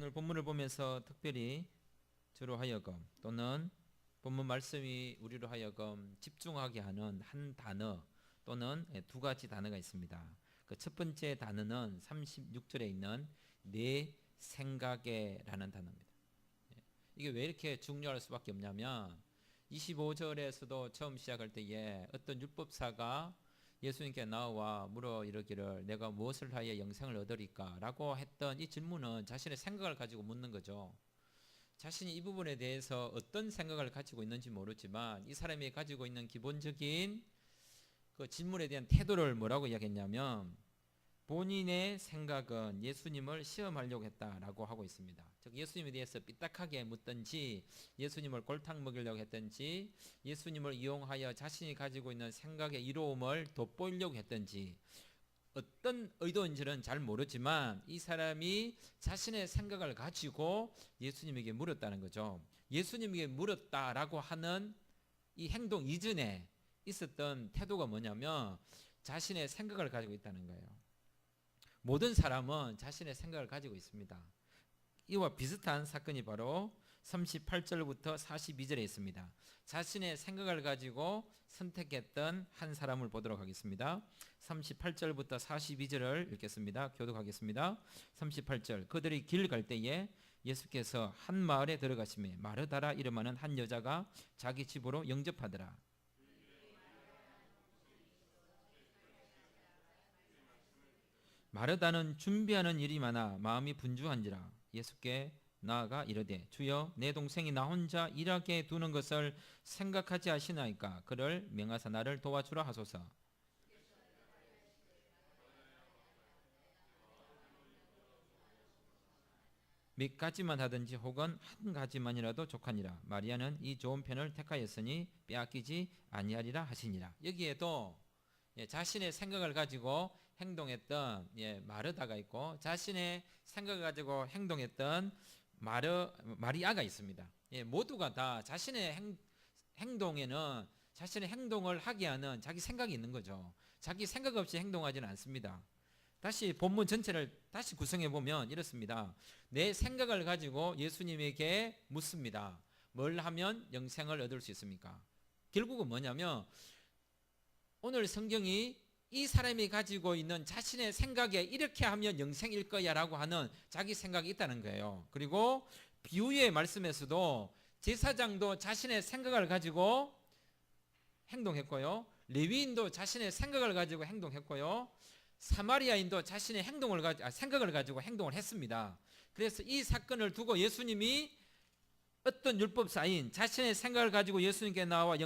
오늘 본문을 보면서 특별히 저로 하여금 또는 본문 말씀이 우리로 하여금 집중하게 하는 한 단어 또는 두 가지 단어가 있습니다. 그 첫 번째 단어는 36절에 있는 내 생각에라는 단어입니다. 이게 왜 이렇게 중요할 수밖에 없냐면 25절에서도 처음 시작할 때에 어떤 율법사가 예수님께 나와 물어 이르기를 내가 무엇을 하여 영생을 얻으리까 라고 했던 이 질문은 자신의 생각을 가지고 묻는 거죠. 자신이 이 부분에 대해서 어떤 생각을 가지고 있는지 모르지만 이 사람이 가지고 있는 기본적인 그 질문에 대한 태도를 뭐라고 이야기했냐면 본인의 생각은 예수님을 시험하려고 했다라고 하고 있습니다. 즉 예수님에 대해서 삐딱하게 묻든지 예수님을 골탕 먹이려고 했든지 예수님을 이용하여 자신이 가지고 있는 생각의 이로움을 돋보이려고 했든지 어떤 의도인지는 잘 모르지만 이 사람이 자신의 생각을 가지고 예수님에게 물었다는 거죠. 예수님에게 물었다라고 하는 이 행동 이전에 있었던 태도가 뭐냐면 자신의 생각을 가지고 있다는 거예요. 모든 사람은 자신의 생각을 가지고 있습니다. 이와 비슷한 사건이 바로 38절부터 42절에 있습니다. 자신의 생각을 가지고 선택했던 한 사람을 보도록 하겠습니다. 38절부터 42절을 읽겠습니다. 교독하겠습니다. 38절 그들이 길 갈 때에 예수께서 한 마을에 들어가시매 마르다라 이름하는 한 여자가 자기 집으로 영접하더라. 마르다는 준비하는 일이 많아 마음이 분주한지라 예수께 나아가 이르되 주여 내 동생이 나 혼자 일하게 두는 것을 생각하지 하시나이까 그를 명하사 나를 도와주라 하소서. 몇 가지만 하든지 혹은 한 가지만이라도 족하니라. 마리아는 이 좋은 편을 택하였으니 빼앗기지 아니하리라 하시니라. 여기에도 자신의 생각을 가지고 행동했던 마르다가 있고 자신의 생각을 가지고 행동했던 마리아가 있습니다. 모두가 다 자신의 행동에는 자신의 행동을 하게 하는 자기 생각이 있는 거죠. 자기 생각 없이 행동하지는 않습니다. 다시 본문 전체를 다시 구성해 보면 이렇습니다. 내 생각을 가지고 예수님에게 묻습니다. 뭘 하면 영생을 얻을 수 있습니까? 결국은 뭐냐면 오늘 성경이 이 사람이 가지고 있는 자신의 생각에 이렇게 하면 영생일 거야 라고 하는 자기 생각이 있다는 거예요. 그리고 비유의 말씀에서도 제사장도 자신의 생각을 가지고 행동했고요. 레위인도 자신의 생각을 가지고 행동했고요. 사마리아인도 자신의 생각을 가지고 행동을 했습니다. 그래서 이 사건을 두고 예수님이 어떤 율법사인 자신의 생각을 가지고 예수님께 나와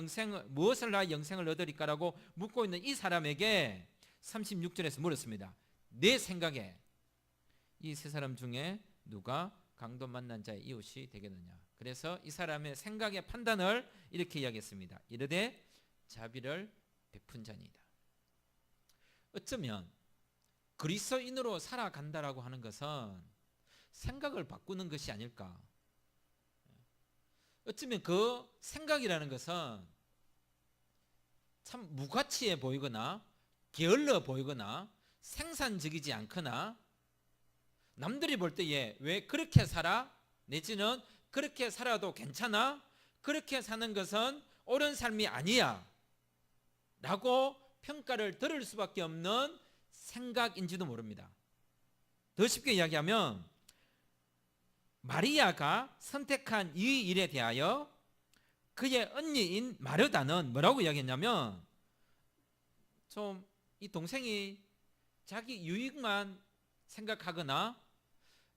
무엇을 하여 영생을 얻으리까라고 묻고 있는 이 사람에게 36절에서 물었습니다. 내 생각에 이 세 사람 중에 누가 강도 만난 자의 이웃이 되겠느냐. 그래서 이 사람의 생각의 판단을 이렇게 이야기했습니다. 이르되 자비를 베푼 자니이다. 어쩌면 그리스도인으로 살아간다라고 하는 것은 생각을 바꾸는 것이 아닐까. 어쩌면 그 생각이라는 것은 참 무가치해 보이거나 게을러 보이거나 생산적이지 않거나 남들이 볼 때에 왜 그렇게 살아? 내지는 그렇게 살아도 괜찮아? 그렇게 사는 것은 옳은 삶이 아니야 라고 평가를 들을 수밖에 없는 생각인지도 모릅니다. 더 쉽게 이야기하면 마리아가 선택한 이 일에 대하여 그의 언니인 마르다는 뭐라고 이야기했냐면 좀 이 동생이 자기 유익만 생각하거나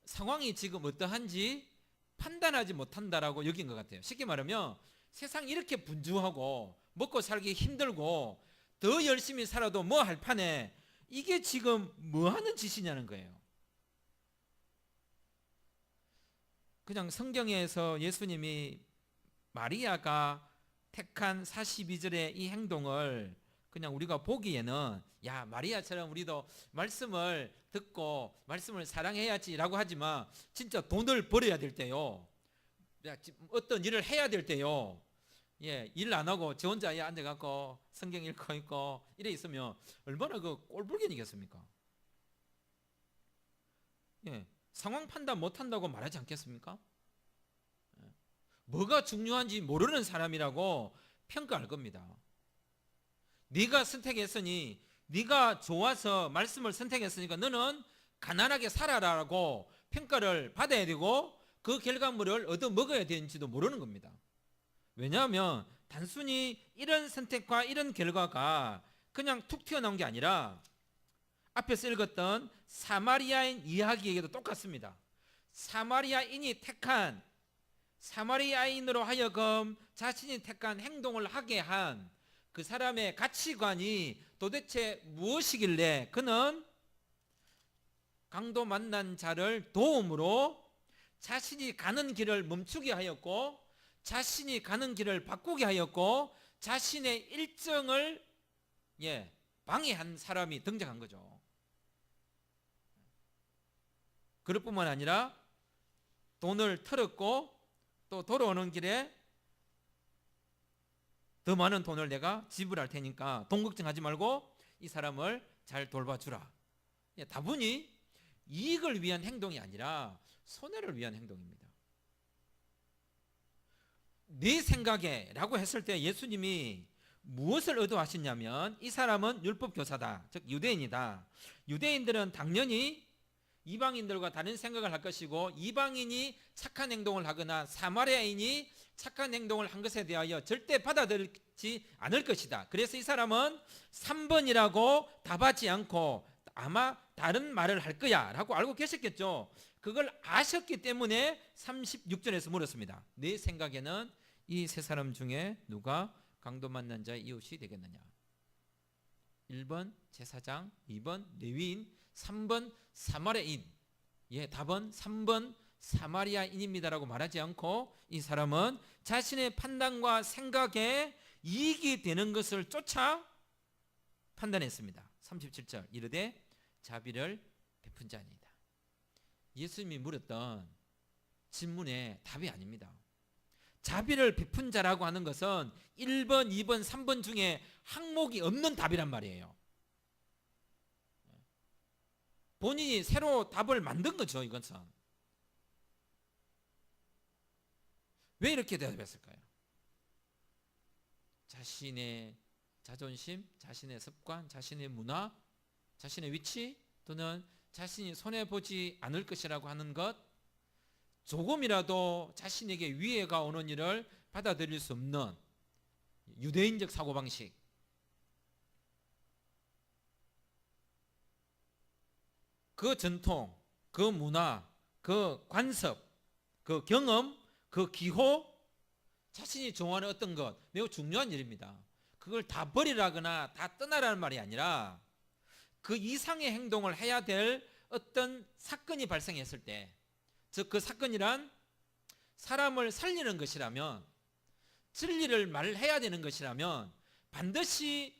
상황이 지금 어떠한지 판단하지 못한다라고 여긴 것 같아요. 쉽게 말하면 세상 이렇게 분주하고 먹고 살기 힘들고 더 열심히 살아도 뭐 할 판에 이게 지금 뭐 하는 짓이냐는 거예요. 그냥 성경에서 예수님이 마리아가 택한 42절의 이 행동을 그냥 우리가 보기에는 야 마리아처럼 우리도 말씀을 듣고 말씀을 사랑해야지 라고 하지만 진짜 돈을 벌어야 될 때요, 어떤 일을 해야 될 때요, 일 안 하고 저 혼자 앉아갖고 성경 읽고 있고 이래 있으면 얼마나 그 꼴불견이겠습니까? 상황 판단 못한다고 말하지 않겠습니까? 뭐가 중요한지 모르는 사람이라고 평가할 겁니다. 네가 선택했으니, 네가 좋아서 말씀을 선택했으니까 너는 가난하게 살아라라고 평가를 받아야 되고 그 결과물을 얻어 먹어야 되는지도 모르는 겁니다. 왜냐하면 단순히 이런 선택과 이런 결과가 그냥 툭 튀어나온 게 아니라 앞에서 읽었던 사마리아인 이야기에게도 똑같습니다. 사마리아인으로 하여금 자신이 택한 행동을 하게 한 그 사람의 가치관이 도대체 무엇이길래 그는 강도 만난 자를 도움으로 자신이 가는 길을 멈추게 하였고, 자신이 가는 길을 바꾸게 하였고, 자신의 일정을 방해한 사람이 등장한 거죠. 그럴 뿐만 아니라 돈을 털었고, 또 돌아오는 길에 더 많은 돈을 내가 지불할 테니까 돈 걱정하지 말고 이 사람을 잘 돌봐주라. 다분히 이익을 위한 행동이 아니라 손해를 위한 행동입니다. 네 생각에 라고 했을 때 예수님이 무엇을 의도하셨냐면, 이 사람은 율법교사다, 즉 유대인이다. 유대인들은 당연히 이방인들과 다른 생각을 할 것이고, 이방인이 착한 행동을 하거나 사마리아인이 착한 행동을 한 것에 대하여 절대 받아들이지 않을 것이다. 그래서 이 사람은 3번이라고 답하지 않고 아마 다른 말을 할 거야 라고 알고 계셨겠죠. 그걸 아셨기 때문에 36절에서 물었습니다. 내 생각에는 이 세 사람 중에 누가 강도 만난 자의 이웃이 되겠느냐? 1번 제사장, 2번 레위인, 3번 사마리아인. 답은 3번 사마리아인입니다라고 말하지 않고 이 사람은 자신의 판단과 생각에 이익이 되는 것을 쫓아 판단했습니다. 37절 이르되 자비를 베푼 자니이다. 예수님이 물었던 질문의 답이 아닙니다. 자비를 베푼 자라고 하는 것은 1번, 2번, 3번 중에 항목이 없는 답이란 말이에요. 본인이 새로 답을 만든 거죠. 이것은 왜 이렇게 대답했을까요? 자신의 자존심, 자신의 습관, 자신의 문화, 자신의 위치, 또는 자신이 손해보지 않을 것이라고 하는 것, 조금이라도 자신에게 위해가 오는 일을 받아들일 수 없는 유대인적 사고방식, 그 전통, 그 문화, 그 관습, 그 경험, 그 기호, 자신이 좋아하는 어떤 것, 매우 중요한 일입니다. 그걸 다 버리라거나 다 떠나라는 말이 아니라 그 이상의 행동을 해야 될 어떤 사건이 발생했을 때, 즉 그 사건이란 사람을 살리는 것이라면, 진리를 말해야 되는 것이라면 반드시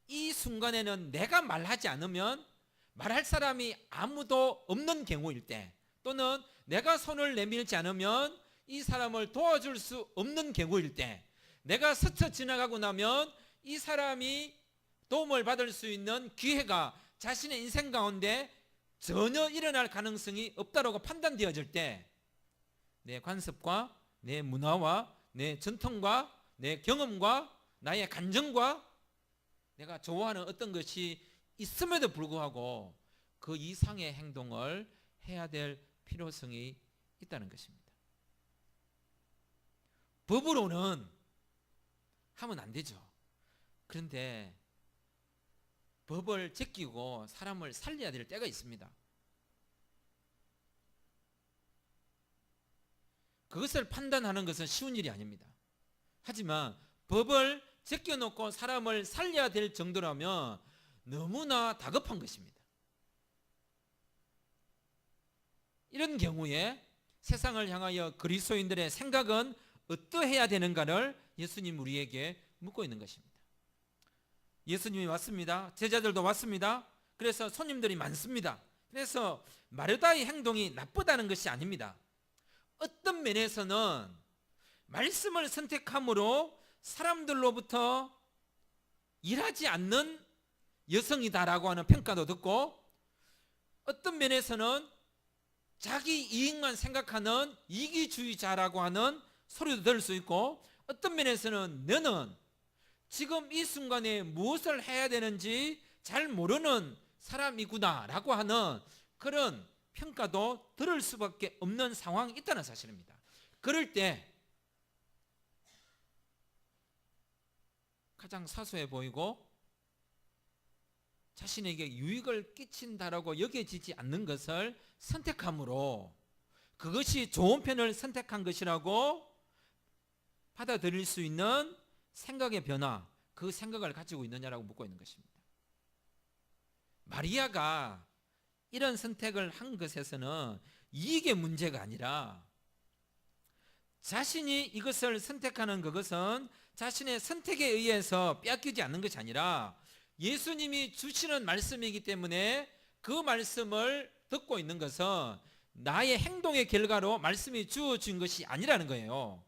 이 순간에는 내가 말하지 않으면 말할 사람이 아무도 없는 경우일 때, 또는 내가 손을 내밀지 않으면 이 사람을 도와줄 수 없는 경우일 때, 내가 스쳐 지나가고 나면 이 사람이 도움을 받을 수 있는 기회가 자신의 인생 가운데 전혀 일어날 가능성이 없다고 판단되어질 때, 내 관습과 내 문화와 내 전통과 내 경험과 나의 감정과 내가 좋아하는 어떤 것이 있음에도 불구하고 그 이상의 행동을 해야 될 필요성이 있다는 것입니다. 법으로는 하면 안 되죠. 그런데 법을 제끼고 사람을 살려야 될 때가 있습니다. 그것을 판단하는 것은 쉬운 일이 아닙니다. 하지만 법을 제껴놓고 사람을 살려야 될 정도라면 너무나 다급한 것입니다. 이런 경우에 세상을 향하여 그리스도인들의 생각은 어떠해야 되는가를 예수님 우리에게 묻고 있는 것입니다. 예수님이 왔습니다. 제자들도 왔습니다. 그래서 손님들이 많습니다. 그래서 마르다의 행동이 나쁘다는 것이 아닙니다. 어떤 면에서는 말씀을 선택함으로 사람들로부터 일하지 않는 여성이다라고 하는 평가도 듣고, 어떤 면에서는 자기 이익만 생각하는 이기주의자라고 하는 소리도 들을 수 있고, 어떤 면에서는 너는 지금 이 순간에 무엇을 해야 되는지 잘 모르는 사람이구나 라고 하는 그런 평가도 들을 수밖에 없는 상황이 있다는 사실입니다. 그럴 때 가장 사소해 보이고 자신에게 유익을 끼친다라고 여겨지지 않는 것을 선택함으로 그것이 좋은 편을 선택한 것이라고 받아들일 수 있는 생각의 변화, 그 생각을 가지고 있느냐라고 묻고 있는 것입니다. 마리아가 이런 선택을 한 것에서는 이익의 문제가 아니라 자신이 이것을 선택하는 그것은 자신의 선택에 의해서 빼앗기지 않는 것이 아니라 예수님이 주시는 말씀이기 때문에 그 말씀을 듣고 있는 것은 나의 행동의 결과로 말씀이 주어진 것이 아니라는 거예요.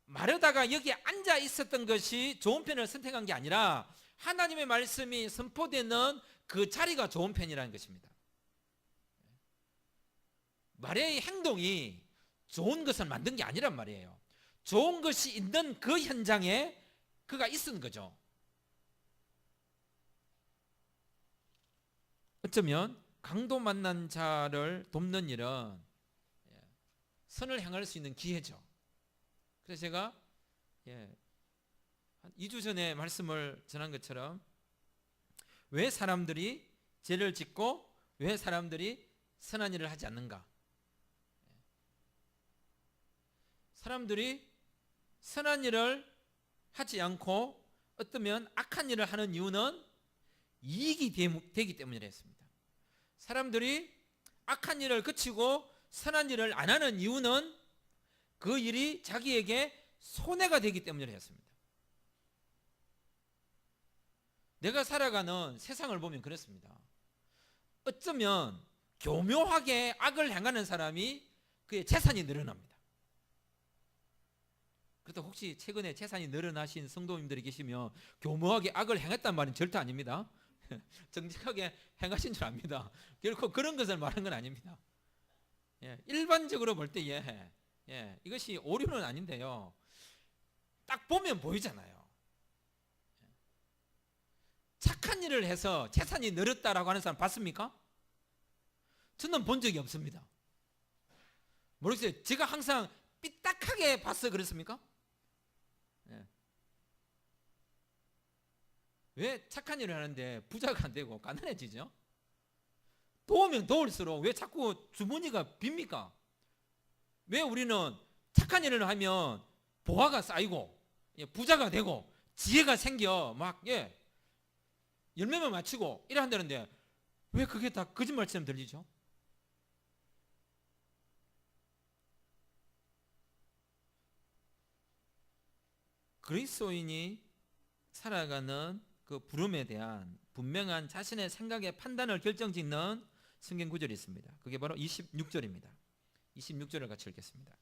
마르다가 여기에 앉아 있었던 것이 좋은 편을 선택한 게 아니라 하나님의 말씀이 선포되는 그 자리가 좋은 편이라는 것입니다. 마리아의 행동이 좋은 것을 만든 게 아니란 말이에요. 좋은 것이 있는 그 현장에 그가 있은 거죠. 어쩌면 강도 만난 자를 돕는 일은 선을 향할 수 있는 기회죠. 그래서 제가 한 2주 전에 말씀을 전한 것처럼 왜 사람들이 죄를 짓고 왜 사람들이 선한 일을 하지 않는가? 사람들이 선한 일을 하지 않고 어쩌면 악한 일을 하는 이유는 이익이 되기 때문이라 했습니다. 사람들이 악한 일을 그치고 선한 일을 안 하는 이유는 그 일이 자기에게 손해가 되기 때문이라 했습니다. 내가 살아가는 세상을 보면 그렇습니다. 어쩌면 교묘하게 악을 행하는 사람이 그의 재산이 늘어납니다. 그래도 혹시 최근에 재산이 늘어나신 성도님들이 계시면 교묘하게 악을 행했단 말은 절대 아닙니다. 정직하게 행하신 줄 압니다. 결코 그런 것을 말한 건 아닙니다. 일반적으로 볼 때 이것이 오류는 아닌데요. 딱 보면 보이잖아요. 착한 일을 해서 재산이 늘었다라고 하는 사람 봤습니까? 저는 본 적이 없습니다. 모르겠어요. 제가 항상 삐딱하게 봐서 그렇습니까? 왜 착한 일을 하는데 부자가 안 되고 가난해지죠? 도우면 도울수록 왜 자꾸 주머니가 빕니까? 왜 우리는 착한 일을 하면 보화가 쌓이고 부자가 되고 지혜가 생겨 막 열매만 맞추고 이래 한다는데 왜 그게 다 거짓말처럼 들리죠? 그리스도인이 살아가는 그 부름에 대한 분명한 자신의 생각의 판단을 결정짓는 성경 구절이 있습니다. 그게 바로 26절입니다. 26절을 같이 읽겠습니다.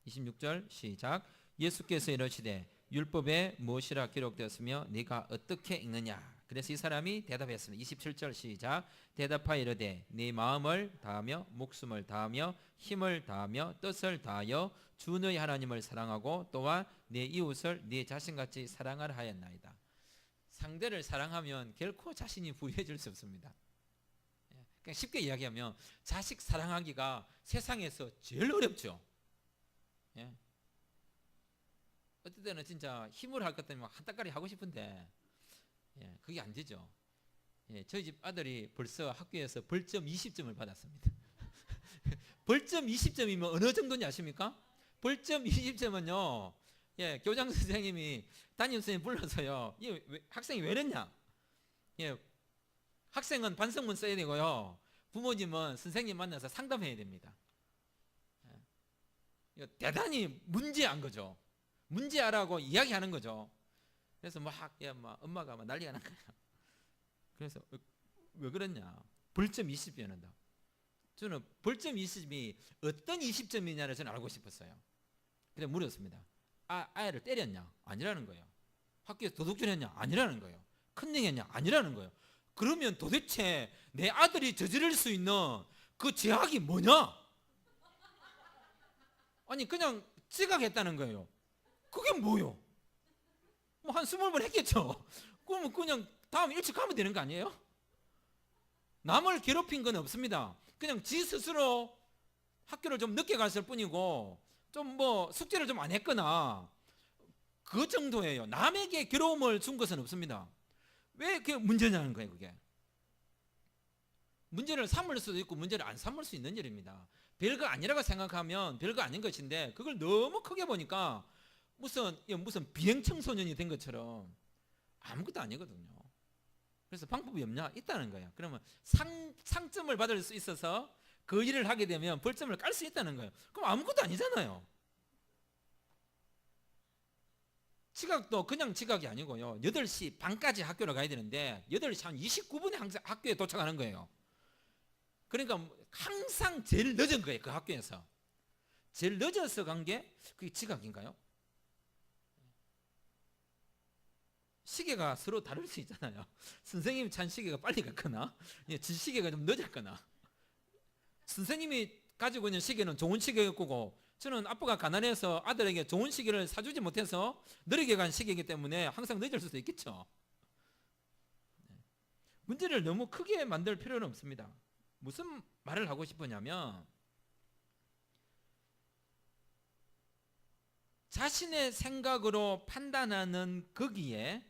26절 시작. 예수께서 이르시되 율법에 무엇이라 기록되었으며 네가 어떻게 읽느냐? 그래서 이 사람이 대답했습니다. 27절 시작. 대답하여 이르되 네 마음을 다하며 목숨을 다하며 힘을 다하며 뜻을 다하여 주 너희 하나님을 사랑하고 또한 네 이웃을 네 자신같이 사랑하라 하였나이다. 상대를 사랑하면 결코 자신이 부유해질 수 없습니다. 그냥 쉽게 이야기하면 자식 사랑하기가 세상에서 제일 어렵죠. 어떨 때는 진짜 힘을 할 것 때문에 한따까리 하고 싶은데 그게 안 되죠. 저희 집 아들이 벌써 학교에서 벌점 20점을 받았습니다. 벌점 20점이면 어느 정도인지 아십니까? 벌점 20점은요, 교장 선생님이 담임 선생님 불러서요, 학생이 왜 이랬냐? 학생은 반성문 써야 되고요, 부모님은 선생님 만나서 상담해야 됩니다. 대단히 문제한 거죠. 문제하라고 이야기하는 거죠. 그래서 막 엄마가 막 난리가 난 거예요. 그래서 왜 그랬냐? 벌점 20이었는데 저는 벌점 20이 어떤 20점이냐를 저는 알고 싶었어요. 그래서 물었습니다. 아이를 때렸냐? 아니라는 거예요. 학교에서 도둑질했냐? 아니라는 거예요. 컨닝했냐? 아니라는 거예요. 그러면 도대체 내 아들이 저지를 수 있는 그 죄악이 뭐냐? 아니 그냥 지각했다는 거예요. 그게 뭐요? 뭐 한 20번 했겠죠. 그러면 그냥 다음 일찍 가면 되는 거 아니에요? 남을 괴롭힌 건 없습니다. 그냥 지 스스로 학교를 좀 늦게 갔을 뿐이고 좀 뭐 숙제를 좀 안 했거나 그 정도예요. 남에게 괴로움을 준 것은 없습니다. 왜 그게 문제냐는 거예요. 그게 문제를 삼을 수도 있고 문제를 안 삼을 수 있는 일입니다. 별거 아니라고 생각하면 별거 아닌 것인데 그걸 너무 크게 보니까 무슨 비행 청소년이 된 것처럼 아무것도 아니거든요. 그래서 방법이 없냐? 있다는 거예요. 그러면 상점을 받을 수 있어서 그 일을 하게 되면 벌점을 깔 수 있다는 거예요. 그럼 아무것도 아니잖아요. 지각도 그냥 지각이 아니고요. 8시 반까지 학교를 가야 되는데 8시 한 29분에 항상 학교에 도착하는 거예요. 그러니까 항상 제일 늦은 거예요. 그 학교에서 제일 늦어서 간 게 그게 지각인가요? 시계가 서로 다를 수 있잖아요. 선생님이 찬 시계가 빨리 갔거나 지 시계가 좀 늦었거나, 선생님이 가지고 있는 시계는 좋은 시계일 거고 저는 아빠가 가난해서 아들에게 좋은 시계를 사주지 못해서 느리게 간 시계이기 때문에 항상 늦을 수도 있겠죠. 문제를 너무 크게 만들 필요는 없습니다. 무슨 말을 하고 싶으냐면 자신의 생각으로 판단하는 거기에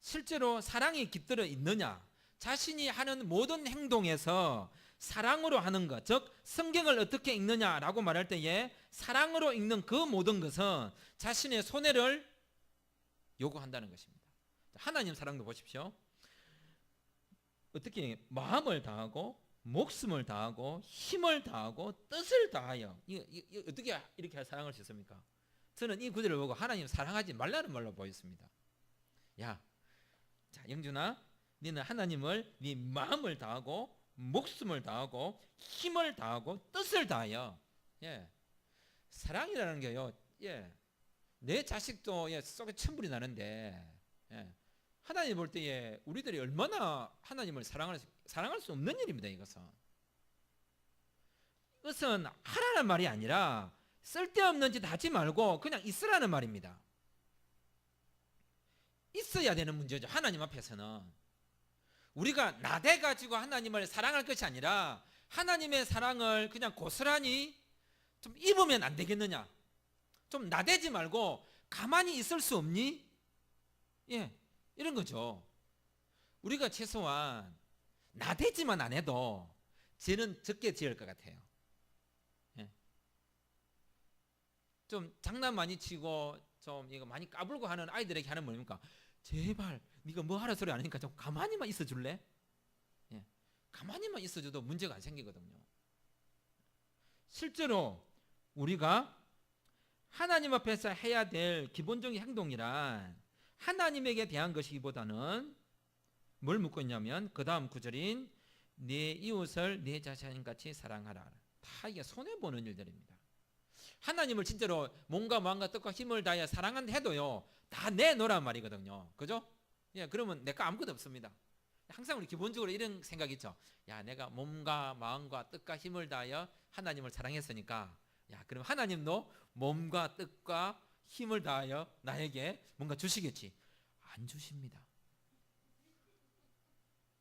실제로 사랑이 깃들어 있느냐, 자신이 하는 모든 행동에서 사랑으로 하는 것, 즉 성경을 어떻게 읽느냐라고 말할 때에 사랑으로 읽는 그 모든 것은 자신의 손해를 요구한다는 것입니다. 하나님 사랑도 보십시오. 어떻게 마음을 다하고 목숨을 다하고 힘을 다하고 뜻을 다하여 어떻게 이렇게 사랑할 수 있습니까? 저는 이 구절을 보고 하나님 사랑하지 말라는 말로 보였습니다. 야, 자 영준아, 너는 하나님을 네 마음을 다하고 목숨을 다하고 힘을 다하고 뜻을 다하여, 사랑이라는 게요, 내 자식도 속에 천불이 나는데, 하나님 볼 때에 우리들이 얼마나 하나님을 사랑할 수 없는 일입니다. 이것은 하라는 말이 아니라 쓸데없는 짓 하지 말고 그냥 있으라는 말입니다. 있어야 되는 문제죠. 하나님 앞에서는 우리가 나대 가지고 하나님을 사랑할 것이 아니라 하나님의 사랑을 그냥 고스란히 좀 입으면 안 되겠느냐, 좀 나대지 말고 가만히 있을 수 없니? 이런 거죠. 우리가 최소한 나대지만 안 해도 죄는 적게 지을 것 같아요. 좀 장난 많이 치고 좀 이거 많이 까불고 하는 아이들에게 하는 뭡니까? 제발 네가 뭐 하라 소리 안 하니까 좀 가만히만 있어 줄래? 가만히만 있어줘도 문제가 안 생기거든요. 실제로 우리가 하나님 앞에서 해야 될 기본적인 행동이란 하나님에게 대한 것이기보다는 뭘 묻고 있냐면 그 다음 구절인 네 이웃을 네 자신같이 사랑하라. 다 이게 손해보는 일들입니다. 하나님을 진짜로 몸과 마음과 뜻과 힘을 다해 사랑한다 해도요, 다 내놓으란 말이거든요. 그죠? 그러면 내가 아무것도 없습니다. 항상 우리 기본적으로 이런 생각 있죠. 야, 내가 몸과 마음과 뜻과 힘을 다하여 하나님을 사랑했으니까, 그럼 하나님도 몸과 뜻과 힘을 다하여 나에게 뭔가 주시겠지. 안 주십니다.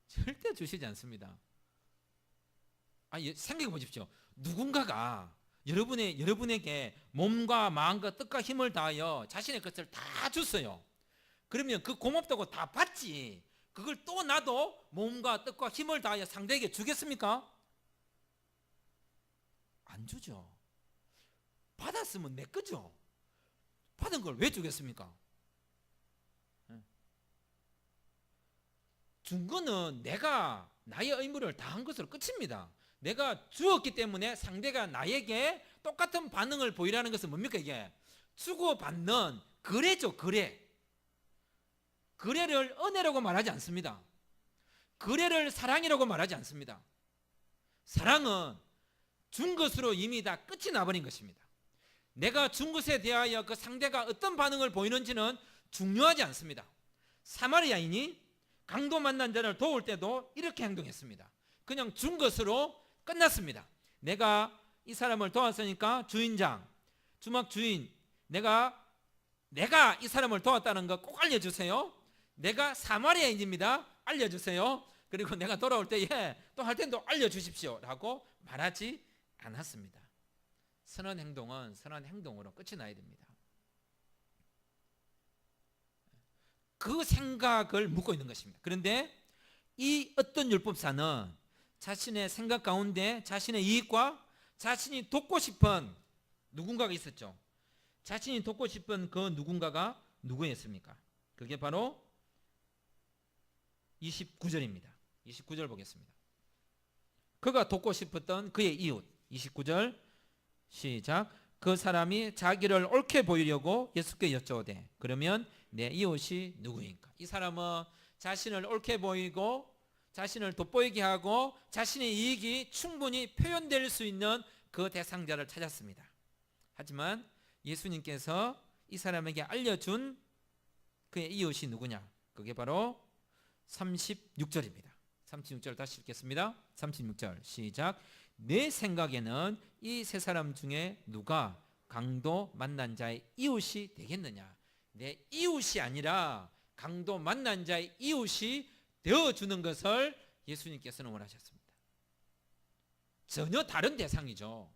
절대 주시지 않습니다. 생각해 보십시오. 누군가가 여러분에게 몸과 마음과 뜻과 힘을 다하여 자신의 것을 다 줬어요. 그러면 그 고맙다고 다 받지, 그걸 또 나도 몸과 뜻과 힘을 다하여 상대에게 주겠습니까? 안 주죠. 받았으면 내 거죠. 받은 걸 왜 주겠습니까? 준 거는 내가 나의 의무를 다한 것으로 끝입니다. 내가 주었기 때문에 상대가 나에게 똑같은 반응을 보이라는 것은 뭡니까? 이게 주고받는 거래죠. 거래를 은혜라고 말하지 않습니다. 거래를 사랑이라고 말하지 않습니다. 사랑은 준 것으로 이미 다 끝이 나버린 것입니다. 내가 준 것에 대하여 그 상대가 어떤 반응을 보이는지는 중요하지 않습니다. 사마리아인이 강도 만난 자를 도울 때도 이렇게 행동했습니다. 그냥 준 것으로 끝났습니다. 내가 이 사람을 도왔으니까 주인장, 주막 주인, 내가 이 사람을 도왔다는 거 꼭 알려주세요. 내가 사마리아인입니다. 알려주세요. 그리고 내가 돌아올 때에 또 할 텐도 알려주십시오 라고 말하지 않았습니다. 선한 행동은 선한 행동으로 끝이 나야 됩니다. 그 생각을 묻고 있는 것입니다. 그런데 이 어떤 율법사는 자신의 생각 가운데 자신의 이익과 자신이 돕고 싶은 누군가가 있었죠. 자신이 돕고 싶은 그 누군가가 누구였습니까? 그게 바로 29절입니다. 29절 보겠습니다. 그가 돕고 싶었던 그의 이웃. 29절 시작. 그 사람이 자기를 옳게 보이려고 예수께 여쭤오되 그러면 내 이웃이 누구인가? 이 사람은 자신을 옳게 보이고 자신을 돋보이게 하고 자신의 이익이 충분히 표현될 수 있는 그 대상자를 찾았습니다. 하지만 예수님께서 이 사람에게 알려준 그의 이웃이 누구냐? 그게 바로 36절입니다. 36절 다시 읽겠습니다. 36절 시작. 내 생각에는 이 세 사람 중에 누가 강도 만난 자의 이웃이 되겠느냐? 내 이웃이 아니라 강도 만난 자의 이웃이 되어주는 것을 예수님께서는 원하셨습니다. 전혀 다른 대상이죠.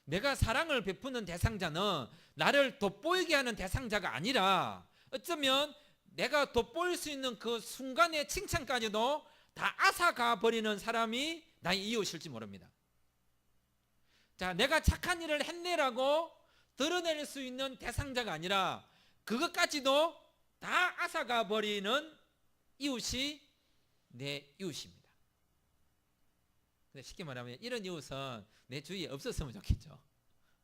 내가 사랑을 베푸는 대상자는 나를 돋보이게 하는 대상자가 아니라 어쩌면 내가 돋보일 수 있는 그 순간의 칭찬까지도 다 앗아가 버리는 사람이 나의 이웃일지 모릅니다. 자, 내가 착한 일을 했네라고 드러낼 수 있는 대상자가 아니라 그것까지도 다 앗아가 버리는 이웃이 내 이웃입니다. 근데 쉽게 말하면 이런 이웃은 내 주위에 없었으면 좋겠죠.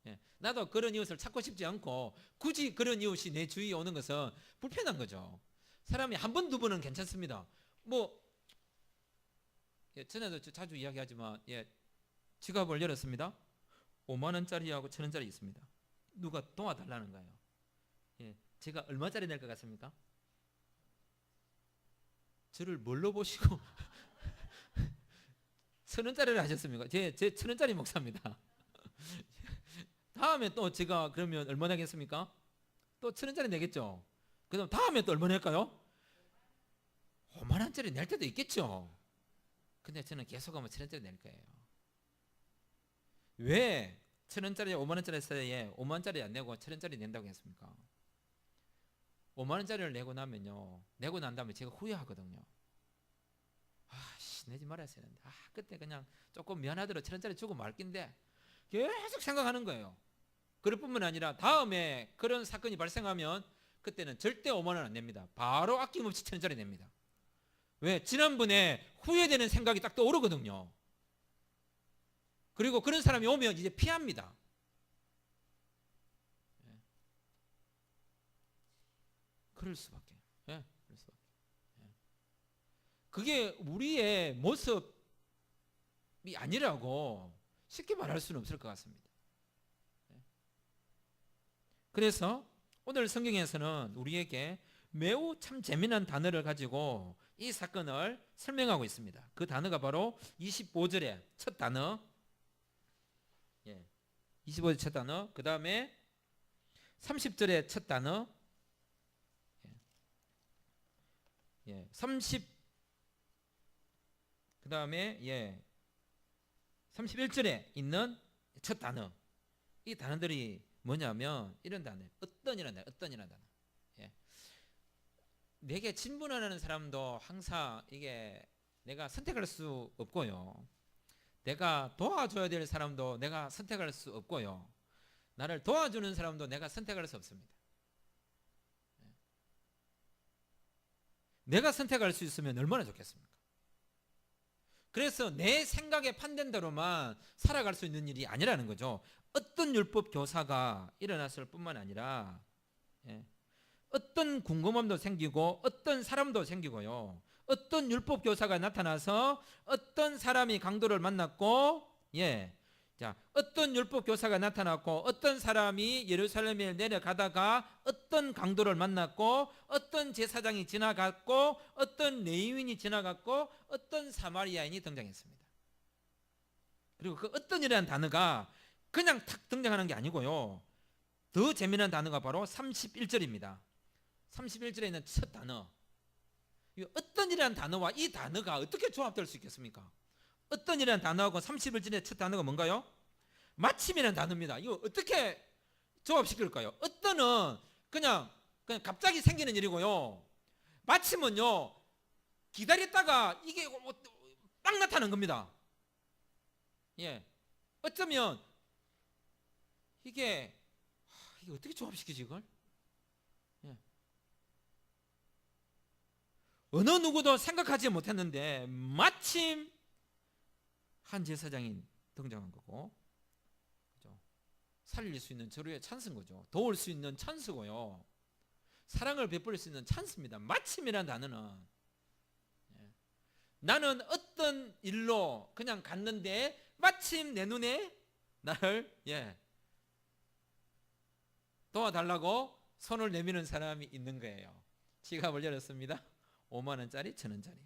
예, 나도 그런 이웃을 찾고 싶지 않고 굳이 그런 이웃이 내 주위에 오는 것은 불편한 거죠. 사람이 한 번, 두 번은 괜찮습니다. 전에도 자주 이야기하지만 지갑을 열었습니다. 5만 원짜리하고 1,000원짜리 있습니다. 누가 도와달라는 거예요. 제가 얼마짜리 낼 것 같습니까? 저를 뭘로 보시고 1,000원짜리를 하셨습니까? 제 1,000원짜리 목사입니다. 다음에 또 제가 그러면 얼마 내겠습니까? 또 1,000원짜리 내겠죠. 그다음 다음에 또 얼마 낼까요? 5만 원짜리 낼 때도 있겠죠. 근데 저는 계속하면 1,000원짜리 낼 거예요. 왜 1,000원짜리 5만 원짜리 사이에 5만 원짜리 안 내고 1,000원짜리 낸다고 했습니까? 5만 원짜리를 내고 나면요, 내고 난 다음에 제가 후회하거든요. 내지 말았어야 했는데, 그때 그냥 조금 미안하더라도 1,000원짜리 주고 말 낀데 계속 생각하는 거예요. 그럴 뿐만 아니라 다음에 그런 사건이 발생하면 그때는 절대 5만 원 안 냅니다. 바로 아낌없이 1,000원짜리 냅니다. 왜? 지난번에 후회되는 생각이 딱 떠오르거든요. 그리고 그런 사람이 오면 이제 피합니다. 그럴 수밖에. 그럴 수밖에. 그게 우리의 모습이 아니라고 쉽게 말할 수는 없을 것 같습니다. 그래서 오늘 성경에서는 우리에게 매우 참 재미난 단어를 가지고 이 사건을 설명하고 있습니다. 그 단어가 바로 25절의 첫 단어, 25절의 첫 단어, 그 다음에 30절의 첫 단어, 그 다음에 31절에 있는 첫 단어. 이 단어들이 뭐냐면 이런 단어예요. 어떤이라는 단어. 내게 질문하는 사람도 항상 이게 내가 선택할 수 없고요. 내가 도와줘야 될 사람도 내가 선택할 수 없고요. 나를 도와주는 사람도 내가 선택할 수 없습니다. 내가 선택할 수 있으면 얼마나 좋겠습니까? 그래서 내 생각에 판단대로만 살아갈 수 있는 일이 아니라는 거죠. 어떤 율법 교사가 일어났을 뿐만 아니라 어떤 궁금함도 생기고 어떤 사람도 생기고요. 어떤 율법 교사가 나타나서 어떤 사람이 강도를 만났고 자, 어떤 율법 교사가 나타났고 어떤 사람이 예루살렘에 내려가다가 어떤 강도를 만났고 어떤 제사장이 지나갔고 어떤 레위인이 지나갔고 어떤 사마리아인이 등장했습니다. 그리고 그 어떤 이라는 단어가 그냥 탁 등장하는 게 아니고요. 더 재미난 단어가 바로 31절입니다. 31절에 있는 첫 단어. 이 어떤 이라는 단어와 이 단어가 어떻게 조합될 수 있겠습니까? 어떤 이라는 단어하고 31절의 첫 단어가 뭔가요? 마침이라는 단어입니다. 이거 어떻게 조합시킬까요? 어떤은 그냥 갑자기 생기는 일이고요. 마침은요, 기다렸다가 이게 딱 나타나는 겁니다. 예. 어쩌면 이게 어떻게 조합시키지 이걸? 예. 어느 누구도 생각하지 못했는데 마침 한 제사장이 등장한 거고, 그죠? 살릴 수 있는 저로의 찬스인 거죠. 도울 수 있는 찬스고요. 사랑을 베풀 수 있는 찬스입니다. 마침이라는 단어는, 예. 나는 어떤 일로 그냥 갔는데 마침 내 눈에 나를 도와달라고 손을 내미는 사람이 있는 거예요. 지갑을 열었습니다. 5만 원짜리, 1,000 원짜리.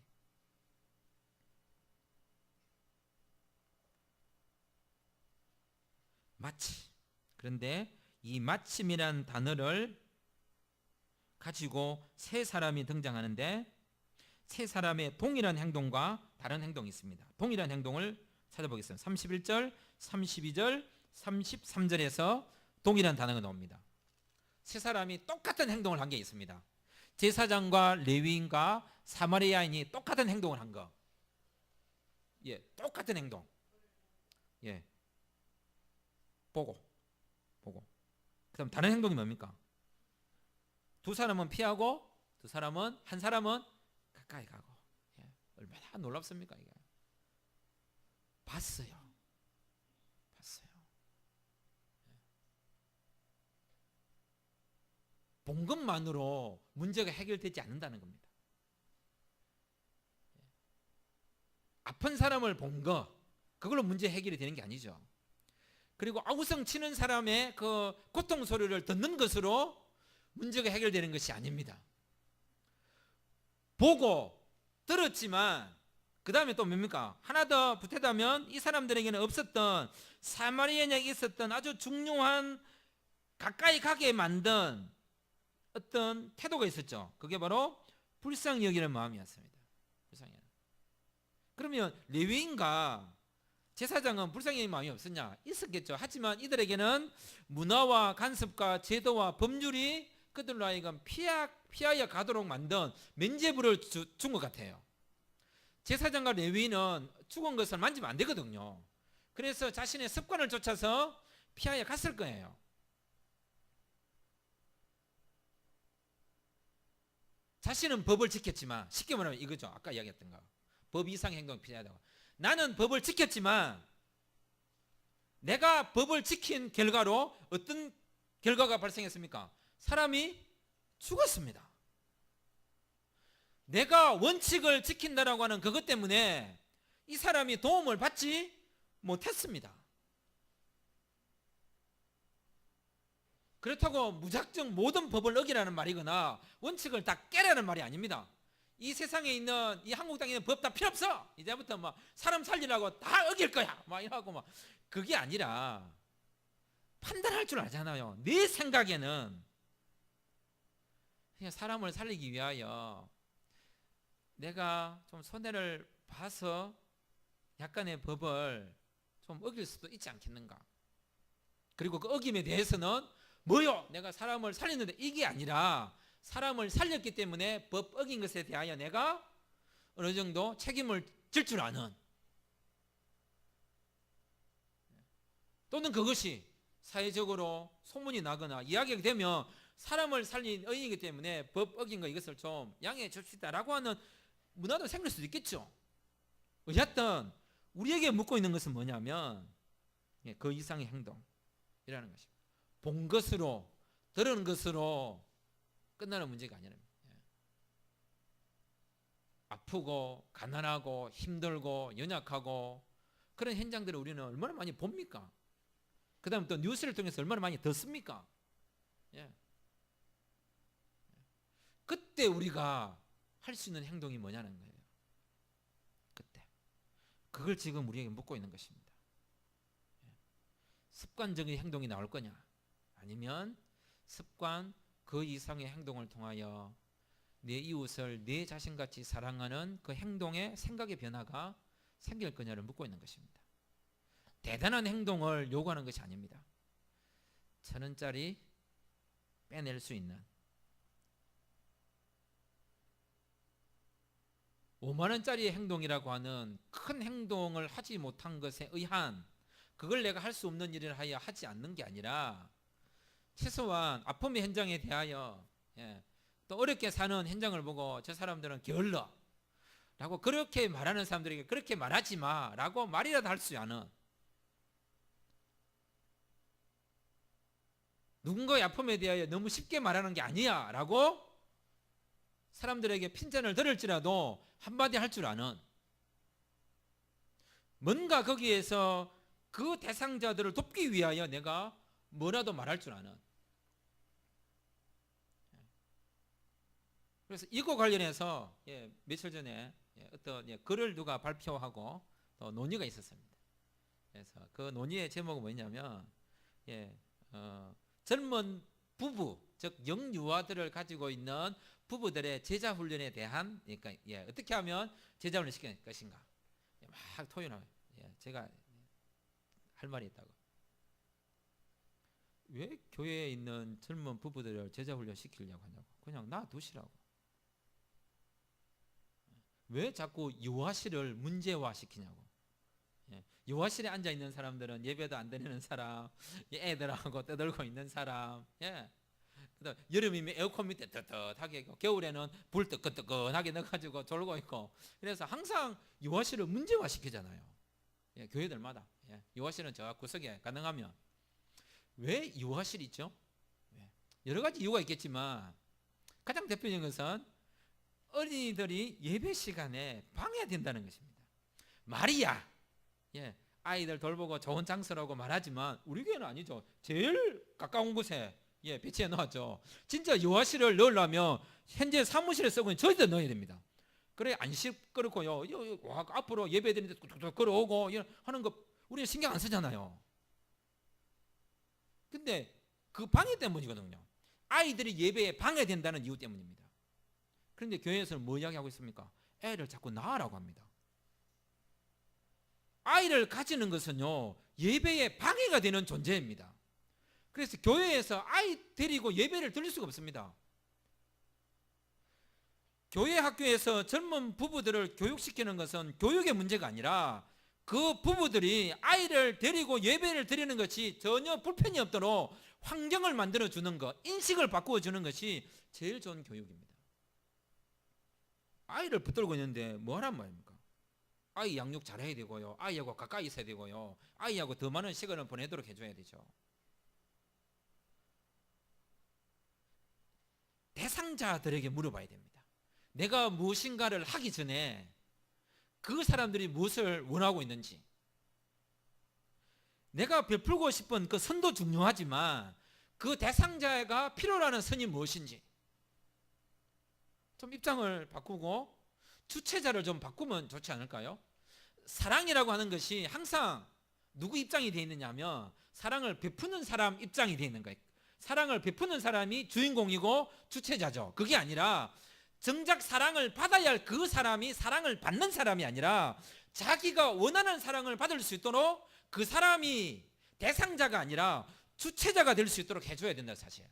마침. 그런데 이 마침이란 단어를 가지고 세 사람이 등장하는데 세 사람의 동일한 행동과 다른 행동이 있습니다. 동일한 행동을 찾아보겠습니다. 31절, 32절, 33절에서 동일한 단어가 나옵니다. 세 사람이 똑같은 행동을 한 게 있습니다. 제사장과 레위인과 사마리아인이 똑같은 행동을 한 거. 예, 똑같은 행동. 예. 보고. 그다음 다른 행동이 뭡니까? 두 사람은 피하고 한 사람은 가까이 가고. 예. 얼마나 놀랍습니까 이게? 봤어요. 예. 본 것만으로 문제가 해결되지 않는다는 겁니다. 예. 아픈 사람을 본 거, 그걸로 문제 해결이 되는 게 아니죠. 그리고 아우성 치는 사람의 그 고통 소리를 듣는 것으로 문제가 해결되는 것이 아닙니다. 보고 들었지만 그 다음에 또 뭡니까? 하나 더 보태다면 이 사람들에게는 없었던 사마리아인에게 있었던 아주 중요한 가까이 가게 만든 어떤 태도가 있었죠. 그게 바로 불쌍히 여기는 마음이었습니다. 불쌍히. 그러면 레위인과 제사장은 불쌍히 여기는 마음이 없었냐? 있었겠죠. 하지만 이들에게는 문화와 간섭과 제도와 법률이 그들로 하여금 피하여 가도록 만든 면죄부를 준 것 같아요. 제사장과 레위인은 죽은 것을 만지면 안 되거든요. 그래서 자신의 습관을 쫓아서 피하여 갔을 거예요. 자신은 법을 지켰지만, 쉽게 말하면 이거죠. 아까 이야기했던 거. 법 이상 행동을 피하다가. 나는 법을 지켰지만 내가 법을 지킨 결과로 어떤 결과가 발생했습니까? 사람이 죽었습니다. 내가 원칙을 지킨다라고 하는 그것 때문에 이 사람이 도움을 받지 못했습니다. 그렇다고 무작정 모든 법을 어기라는 말이거나 원칙을 다 깨라는 말이 아닙니다. 이 세상에 있는, 이 한국 땅에 있는 법 다 필요 없어. 이제부터 막 사람 살리라고 다 어길 거야. 막 이러고 막. 그게 아니라 판단할 줄 알잖아요. 내 생각에는 그냥 사람을 살리기 위하여 내가 좀 손해를 봐서 약간의 법을 좀 어길 수도 있지 않겠는가. 그리고 그 어김에 대해서는 뭐요? 내가 사람을 살렸는데 이게 아니라 사람을 살렸기 때문에 법 어긴 것에 대하여 내가 어느 정도 책임을 질 줄 아는, 또는 그것이 사회적으로 소문이 나거나 이야기가 되면 사람을 살린 의인이기 때문에 법 어긴 거 이것을 좀 양해해 줍시다라고 하는 문화도 생길 수도 있겠죠. 어쨌든 우리에게 묻고 있는 것은 뭐냐면 그 이상의 행동이라는 것입니다. 본 것으로, 들은 것으로 끝나는 문제가 아니랍니다. 아프고 가난하고 힘들고 연약하고 그런 현장들을 우리는 얼마나 많이 봅니까? 그 다음 또 뉴스를 통해서 얼마나 많이 듣습니까? 예. 그때 우리가 할 수 있는 행동이 뭐냐는 거예요. 그때 그걸 지금 우리에게 묻고 있는 것입니다. 예. 습관적인 행동이 나올 거냐, 아니면 습관 그 이상의 행동을 통하여 내 이웃을 내 자신같이 사랑하는 그 행동의 생각의 변화가 생길 거냐를 묻고 있는 것입니다. 대단한 행동을 요구하는 것이 아닙니다. 1,000원짜리 빼낼 수 있는, 50,000원짜리 행동이라고 하는 큰 행동을 하지 못한 것에 의한, 그걸 내가 할 수 없는 일을 하여 하지 않는 게 아니라 최소한 아픔의 현장에 대하여, 예, 또 어렵게 사는 현장을 보고 저 사람들은 게을러 라고 그렇게 말하는 사람들에게 그렇게 말하지 마 라고 말이라도 할 수 있는, 누군가의 아픔에 대하여 너무 쉽게 말하는 게 아니야 라고 사람들에게 핀잔을 들을지라도 한마디 할 줄 아는, 뭔가 거기에서 그 대상자들을 돕기 위하여 내가 뭐라도 말할 줄 아는. 그래서 이거 관련해서 며칠 전에 어떤 글을 누가 발표하고 또 논의가 있었습니다. 그래서 그 논의의 제목은 뭐냐면, 젊은 부부, 즉 영유아들을 가지고 있는 부부들의 제자 훈련에 대한, 그러니까 어떻게 하면 제자 훈련 시킬 것인가, 막 토론을. 제가 할 말이 있다고. 왜 교회에 있는 젊은 부부들을 제자 훈련 시키려고 하냐고. 그냥 놔두시라고. 왜 자꾸 유아실을 문제화 시키냐고. 유아실에 앉아 있는 사람들은 예배도 안 드리는 사람, 애들하고 떠들고 있는 사람, 그다음 여름이면 에어컨 밑에 뜨뜻하게 있고, 겨울에는 불 뜨끈뜨끈하게 넣어가지고 졸고 있고, 그래서 항상 유아실을 문제화 시키잖아요. 교회들마다. 유아실은 저 구석에 가능하면. 왜 유아실이 있죠? 여러 가지 이유가 있겠지만 가장 대표적인 것은 어린이들이 예배 시간에 방해된다는 것입니다. 말이야, 아이들 돌보고 좋은 장소라고 말하지만 우리 교회는 아니죠. 제일 가까운 곳에 배치해 놓았죠. 진짜 유아실을 넣으려면 현재 사무실에 쓰고 있는 저희도 넣어야 됩니다. 그래 안 시끄럽고요. 앞으로 예배 드리는데 뚝뚝 걸어오고 하는 거 우리는 신경 안 쓰잖아요. 근데 그 방해 때문이거든요. 아이들이 예배에 방해된다는 이유 때문입니다. 그런데 교회에서는 뭐 이야기하고 있습니까? 애를 자꾸 낳으라고 합니다. 아이를 가지는 것은요, 예배에 방해가 되는 존재입니다. 그래서 교회에서 아이 데리고 예배를 드릴 수가 없습니다. 교회 학교에서 젊은 부부들을 교육시키는 것은 교육의 문제가 아니라 그 부부들이 아이를 데리고 예배를 드리는 것이 전혀 불편이 없도록 환경을 만들어주는 것, 인식을 바꾸어주는 것이 제일 좋은 교육입니다. 아이를 붙들고 있는데 뭐 하란 말입니까? 아이 양육 잘해야 되고요, 아이하고 가까이 있어야 되고요, 아이하고 더 많은 시간을 보내도록 해줘야 되죠. 대상자들에게 물어봐야 됩니다. 내가 무엇인가를 하기 전에 그 사람들이 무엇을 원하고 있는지, 내가 베풀고 싶은 그 선도 중요하지만 그 대상자가 필요로 하는 선이 무엇인지 좀 입장을 바꾸고 주체자를 좀 바꾸면 좋지 않을까요? 사랑이라고 하는 것이 항상 누구 입장이 되어 있느냐면 사랑을 베푸는 사람 입장이 되어 있는 거예요. 사랑을 베푸는 사람이 주인공이고 주체자죠. 그게 아니라 정작 사랑을 받아야 할 그 사람이 사랑을 받는 사람이 아니라 자기가 원하는 사랑을 받을 수 있도록 그 사람이 대상자가 아니라 주체자가 될 수 있도록 해줘야 된다, 사실.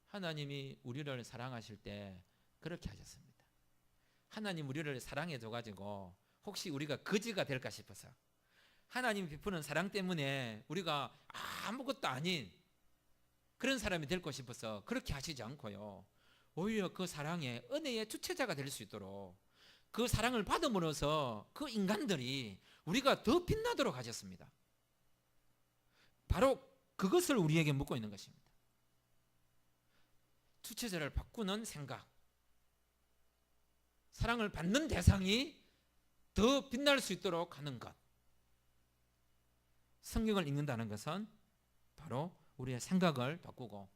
하나님이 우리를 사랑하실 때 그렇게 하셨습니다. 하나님 우리를 사랑해줘가지고 혹시 우리가 거지가 될까 싶어서, 하나님이 베푸는 사랑 때문에 우리가 아무것도 아닌 그런 사람이 될까 싶어서 그렇게 하시지 않고요, 오히려 그 사랑의 은혜의 주체자가 될 수 있도록 그 사랑을 받음으로써 그 인간들이 우리가 더 빛나도록 하셨습니다. 바로 그것을 우리에게 묻고 있는 것입니다. 주체자를 바꾸는 생각, 사랑을 받는 대상이 더 빛날 수 있도록 하는 것. 성경을 읽는다는 것은 바로 우리의 생각을 바꾸고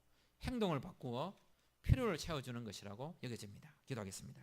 행동을 바꾸어 필요를 채워주는 것이라고 여겨집니다. 기도하겠습니다.